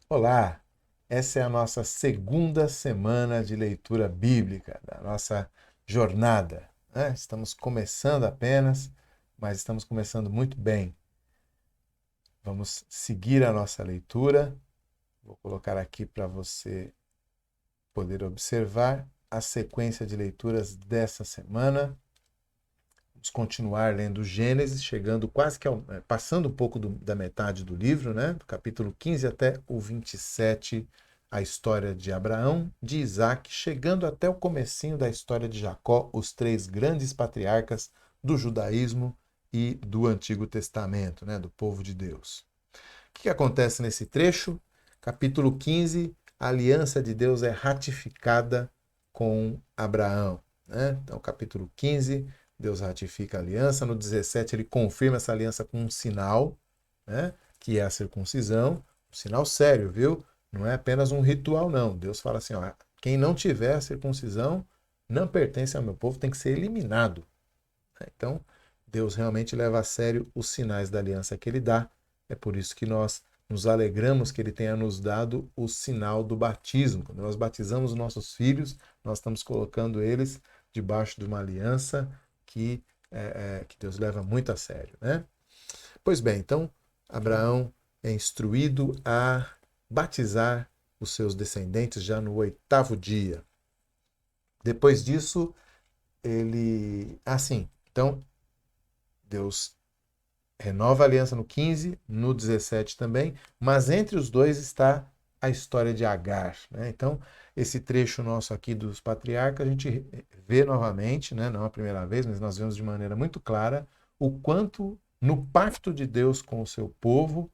Olá, essa é a nossa segunda semana de leitura bíblica, da nossa jornada, né? Estamos começando apenas, mas estamos começando muito bem. Vamos seguir a nossa leitura. Vou colocar aqui para você poder observar a sequência de leituras dessa semana. Vamos continuar lendo Gênesis, chegando quase que passando um pouco da metade do livro, né? Do capítulo 15 até o 27, a história de Abraão, de Isaac, chegando até o comecinho da história de Jacó, os três grandes patriarcas do judaísmo e do Antigo Testamento, né? Do povo de Deus. O que acontece nesse trecho? Capítulo 15, a aliança de Deus é ratificada com Abraão, né? Então, capítulo 15, Deus ratifica a aliança. No 17, ele confirma essa aliança com um sinal, né? Que é a circuncisão. Um sinal sério, viu? Não é apenas um ritual, não. Deus fala assim, ó, quem não tiver a circuncisão não pertence ao meu povo, tem que ser eliminado. Então, Deus realmente leva a sério os sinais da aliança que ele dá. É por isso que nós nos alegramos que ele tenha nos dado o sinal do batismo. Quando nós batizamos os nossos filhos, nós estamos colocando eles debaixo de uma aliança que Deus leva muito a sério, né? Pois bem, então Abraão é instruído a batizar os seus descendentes já no 8º dia. Depois disso, ele... então Deus renova a aliança no 15, no 17 também, mas entre os dois está a história de Agar, né? Então, esse trecho nosso aqui dos patriarcas, a gente vê novamente, né? Não a primeira vez, mas nós vemos de maneira muito clara o quanto no pacto de Deus com o seu povo,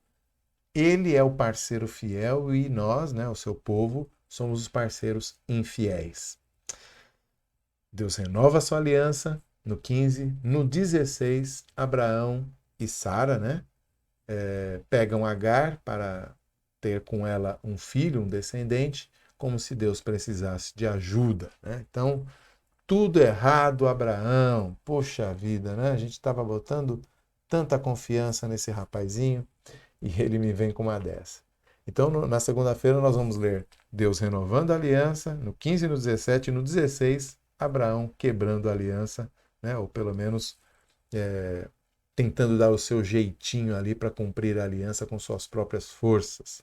ele é o parceiro fiel e nós, né, o seu povo, somos os parceiros infiéis. Deus renova a sua aliança no 15, no 16, Abraão e Sara, né, pegam Agar para ter com ela um filho, um descendente, como se Deus precisasse de ajuda, né? Então, tudo errado, Abraão. Poxa vida, né? A gente estava botando tanta confiança nesse rapazinho e ele me vem com uma dessa. Então, na segunda-feira, nós vamos ler Deus renovando a aliança, no 15, no 17 e no 16, Abraão quebrando a aliança, né? Ou pelo menos tentando dar o seu jeitinho ali para cumprir a aliança com suas próprias forças.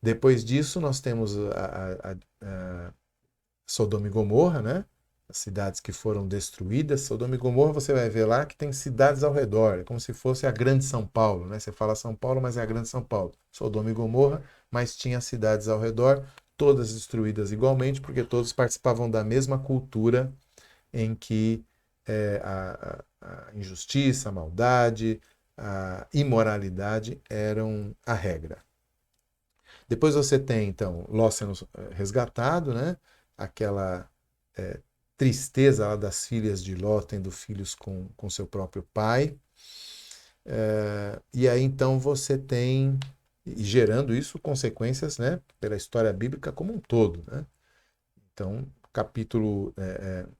Depois disso, nós temos a Sodoma e Gomorra, né? As cidades que foram destruídas. Sodoma e Gomorra, você vai ver lá que tem cidades ao redor, é como se fosse a Grande São Paulo, né? Você fala São Paulo, mas é a Grande São Paulo. Sodoma e Gomorra, mas tinha cidades ao redor, todas destruídas igualmente, porque todos participavam da mesma cultura em que a injustiça, a maldade, a imoralidade eram a regra. Depois você tem, então, Ló sendo resgatado, né? Aquela é, tristeza lá das filhas de Ló tendo filhos com seu próprio pai. E aí, então, você tem, e gerando isso, consequências, né? Pela história bíblica como um todo, né? Então, capítulo,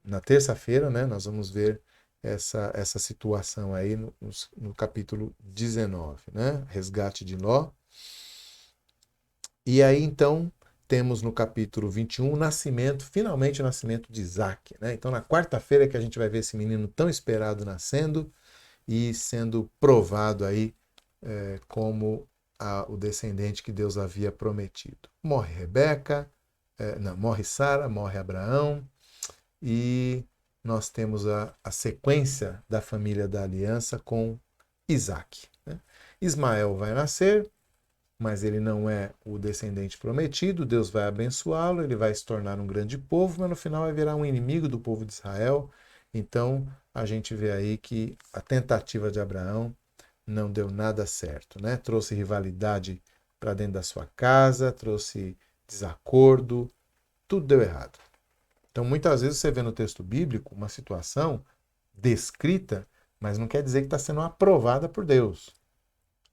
na terça-feira, né? Nós vamos ver essa situação aí no capítulo 19, né? Resgate de Ló. E aí, então, temos no capítulo 21 o nascimento, finalmente o nascimento de Isaac, né? Então, na quarta-feira é que a gente vai ver esse menino tão esperado nascendo e sendo provado aí como o descendente que Deus havia prometido. Morre Rebeca, não, morre Sara, morre Abraão e nós temos a sequência da família da aliança com Isaac, né? Ismael vai nascer, mas ele não é o descendente prometido. Deus vai abençoá-lo, ele vai se tornar um grande povo, mas no final vai virar um inimigo do povo de Israel. Então a gente vê aí que a tentativa de Abraão não deu nada certo, né? Trouxe rivalidade para dentro da sua casa, trouxe desacordo, tudo deu errado. Então muitas vezes você vê no texto bíblico uma situação descrita, mas não quer dizer que está sendo aprovada por Deus.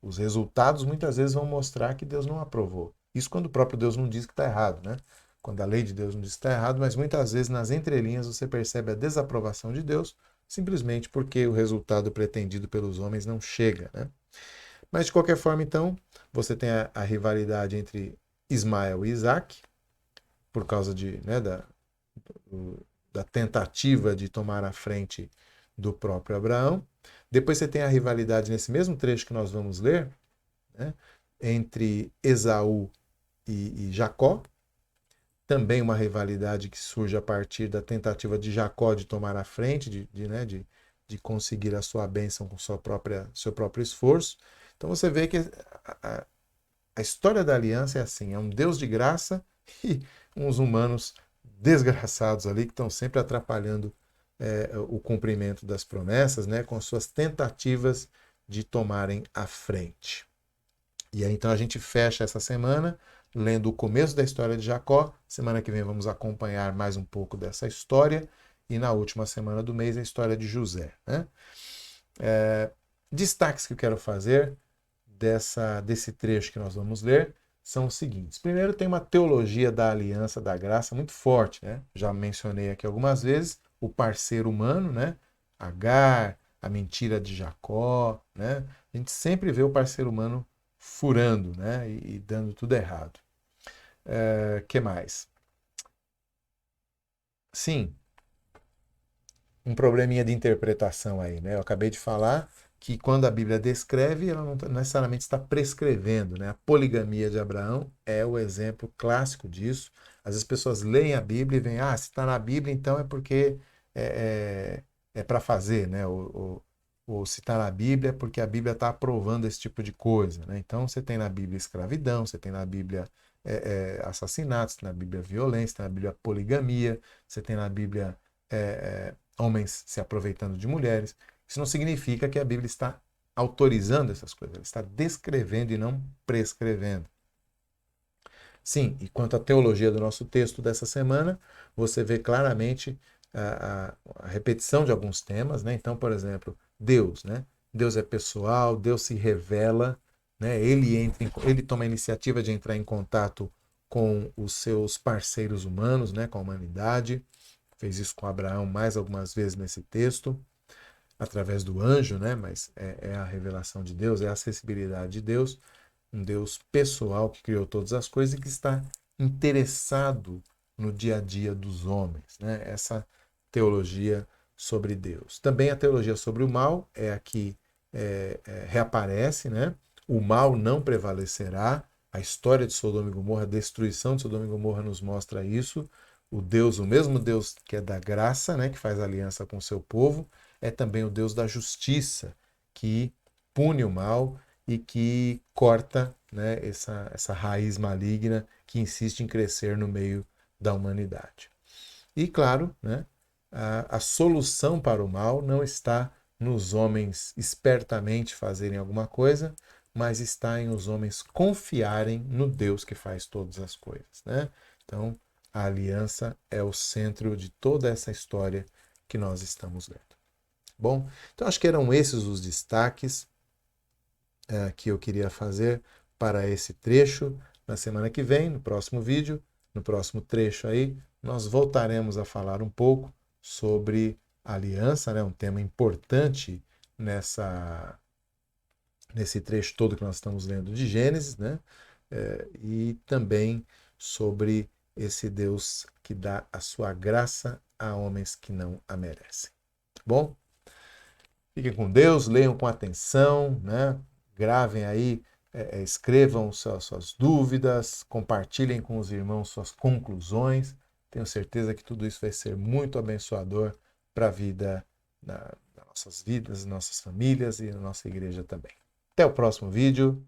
Os resultados muitas vezes vão mostrar que Deus não aprovou. Isso quando o próprio Deus não diz que está errado, né? Quando a lei de Deus não diz que está errado, mas muitas vezes nas entrelinhas você percebe a desaprovação de Deus simplesmente porque o resultado pretendido pelos homens não chega, né? Mas, de qualquer forma, então, você tem a rivalidade entre Ismael e Isaac, por causa né, da tentativa de tomar a frente do próprio Abraão. Depois você tem a rivalidade nesse mesmo trecho que nós vamos ler, né, entre Esaú e Jacó. Também uma rivalidade que surge a partir da tentativa de Jacó de tomar a frente, de conseguir a sua bênção com seu próprio esforço. Então você vê que a história da aliança é assim, é um Deus de graça e uns humanos desgraçados ali que estão sempre atrapalhando o cumprimento das promessas, né, com suas tentativas de tomarem a frente. E aí então a gente fecha essa semana lendo o começo da história de Jacó. Semana que vem vamos acompanhar mais um pouco dessa história. E na última semana do mês a história de José. Né? Destaques que eu quero fazer desse trecho que nós vamos ler são os seguintes. Primeiro, tem uma teologia da aliança, da graça muito forte. Né? Já mencionei aqui algumas vezes o parceiro humano, né? Agar, a mentira de Jacó. Né? A gente sempre vê o parceiro humano furando, né? E dando tudo errado. Que mais? Sim, um probleminha de interpretação aí, né? Eu acabei de falar que quando a Bíblia descreve, ela não necessariamente está prescrevendo, né? A poligamia de Abraão é o exemplo clássico disso. Às vezes as pessoas leem a Bíblia e veem, se está na Bíblia, então é porque é para fazer, né? Ou se está na Bíblia, é porque a Bíblia está aprovando esse tipo de coisa, né? Então você tem na Bíblia escravidão, você tem na Bíblia assassinatos, você tem na Bíblia violência, você tem na Bíblia poligamia, você tem na Bíblia homens se aproveitando de mulheres. Isso não significa que a Bíblia está autorizando essas coisas, ela está descrevendo e não prescrevendo. Sim, e quanto à teologia do nosso texto dessa semana, você vê claramente a repetição de alguns temas, né? Então, por exemplo, Deus, né? Deus é pessoal, Deus se revela, né? Ele toma a iniciativa de entrar em contato com os seus parceiros humanos, né? Com a humanidade. Fez isso com Abraão mais algumas vezes nesse texto, através do anjo, né? Mas é a revelação de Deus, é a acessibilidade de Deus, um Deus pessoal que criou todas as coisas e que está interessado no dia a dia dos homens, né? Essa teologia sobre Deus. Também a teologia sobre o mal é a que reaparece, né? O mal não prevalecerá. A história de Sodoma e Gomorra, a destruição de Sodoma e Gomorra nos mostra isso. O mesmo Deus que é da graça, né, que faz aliança com o seu povo, é também o Deus da justiça, que pune o mal e que corta, né, essa raiz maligna que insiste em crescer no meio da humanidade. E, claro, né, a solução para o mal não está nos homens espertamente fazerem alguma coisa, mas está em os homens confiarem no Deus que faz todas as coisas. Né? Então, a aliança é o centro de toda essa história que nós estamos lendo. Bom, então acho que eram esses os destaques que eu queria fazer para esse trecho. Na semana que vem, no próximo vídeo, no próximo trecho aí, nós voltaremos a falar um pouco sobre aliança, né? Um tema importante nesse trecho todo que nós estamos lendo de Gênesis, né? E também sobre esse Deus que dá a sua graça a homens que não a merecem. Bom, fiquem com Deus, leiam com atenção, né? Gravem aí, escrevam suas dúvidas, compartilhem com os irmãos suas conclusões. Tenho certeza que tudo isso vai ser muito abençoador para a vida, das nossas vidas, nossas famílias e na nossa igreja também. Até o próximo vídeo.